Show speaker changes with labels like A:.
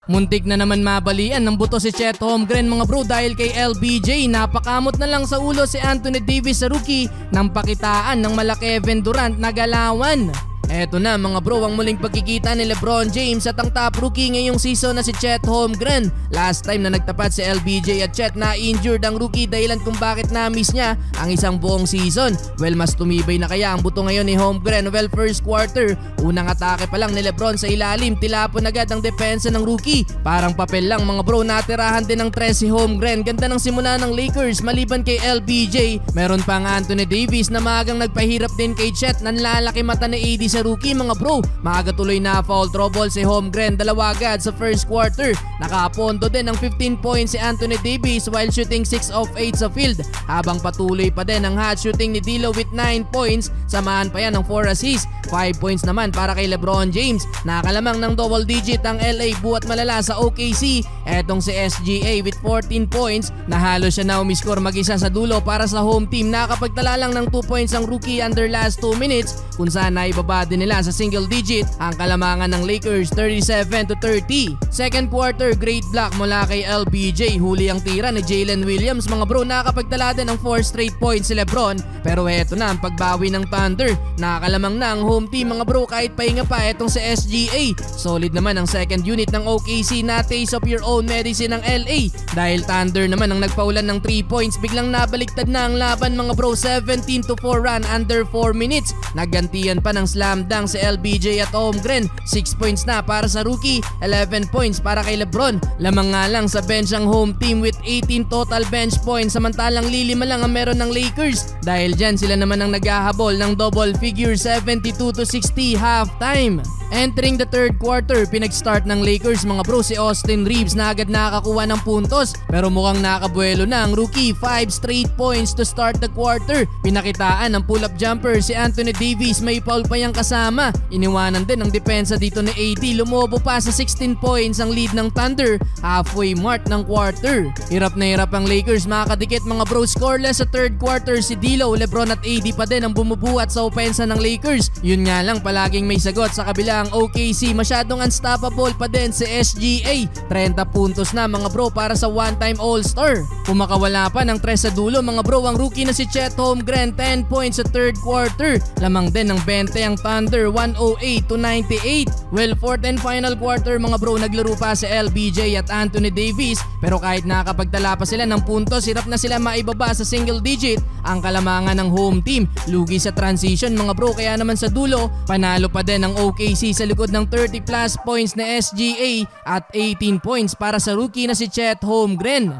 A: Muntik na naman mabalian ng buto si Chet Holmgren mga bro dahil kay LBJ. Napakamot na lang sa ulo si Anthony Davis sa rookie nang pakitaan ng mala Kevin Durant na galawan. Eto na mga bro ang muling pagkikita ni LeBron James at ang top rookie ngayong season na si Chet Holmgren. Last time na nagtapat si LBJ at Chet na injured ang rookie dahilan kung bakit na-miss niya ang isang buong season. Well, mas tumibay na kaya ang buto ngayon ni Holmgren. Well, first quarter, unang atake pa lang ni LeBron sa ilalim, tilapon agad ang depensa ng rookie. Parang papel lang mga bro, natirahan din ng 3 si Holmgren. Ganda ng simula ng Lakers maliban kay LBJ. Meron pa ang Anthony Davis na maagang nagpahirap din kay Chet. Nanlalaki mata ni AD sa rookie mga bro. Maaga tuloy na foul trouble si Holmgren, dalawa agad sa first quarter. Nakapondo din ng 15 points si Anthony Davis while shooting 6 of 8 sa field. Habang patuloy pa din ang hot shooting ni D'Lo with 9 points, samahan pa yan ng 4 assists. 5 points naman para kay LeBron James. Nakalamang ng double digit ang LA buhat malala sa OKC. Etong si SGA with 14 points na halos siya na umiscore mag-isa sa dulo para sa home team. Nakapagtala lang ng 2 points ang rookie under last 2 minutes kung saan naibaba din nila sa single digit ang kalamangan ng Lakers 37-30. Second quarter, great block mula kay LBJ. Huli ang tira ni Jalen Williams mga bro. Nakapagtala din ng 4 straight points si LeBron. Pero eto na ang pagbawi ng Thunder. Nakalamang na ang home team mga bro kahit pahinga pa etong si SGA. Solid naman ang second unit ng OKC na taste of your own medicine ng LA. Dahil Thunder naman ang nagpaulan ng 3 points, biglang nabaliktad na ang laban mga bro. 17-4 run under 4 minutes. Naggantiyan pa ng slam dunk si LBJ at Holmgren. 6 points na para sa rookie, 11 points para kay LeBron. Lamang nga lang sa bench ang home team with 18 total bench points, samantalang lilima lang ang meron ng Lakers. Dahil dyan sila naman ang naghahabol ng double figure 72-60 halftime. Entering the third quarter, pinag-start ng Lakers mga bro si Austin Reeves na agad nakakuha ng puntos. Pero mukhang nakabuelo na ang rookie, 5 straight points to start the quarter. Pinakitaan ng pull-up jumper si Anthony Davis, may foul pa yang kasama. Iniwanan din ang depensa dito ni AD. Lumobo pa sa 16 points ang lead ng Thunder halfway mark ng quarter. Hirap na hirap ang Lakers makakadikit mga bro. Scoreless sa third quarter si D'Lo, LeBron at AD pa din ang bumubuhat sa opensa ng Lakers. Yun nga lang palaging may sagot sa kabila ang OKC. Masyadong unstoppable pa din si SGA. 30 puntos na mga bro para sa one-time All-Star. Kung makawala pa ng 3 sa dulo mga bro ang rookie na si Chet Holmgren, 10 points sa third quarter. Lamang din ng 20 ang Thunder, 108-98. Well, fourth and final quarter mga bro, naglaro pa si LBJ at Anthony Davis. Pero kahit nakapagtala pa sila ng puntos, hirap na sila maibaba sa single digit ang kalamangan ng home team. Lugi sa transition mga bro, kaya naman sa dulo panalo pa din ang OKC sa likod ng 30 plus points na SGA at 18 points para sa rookie na si Chet Holmgren.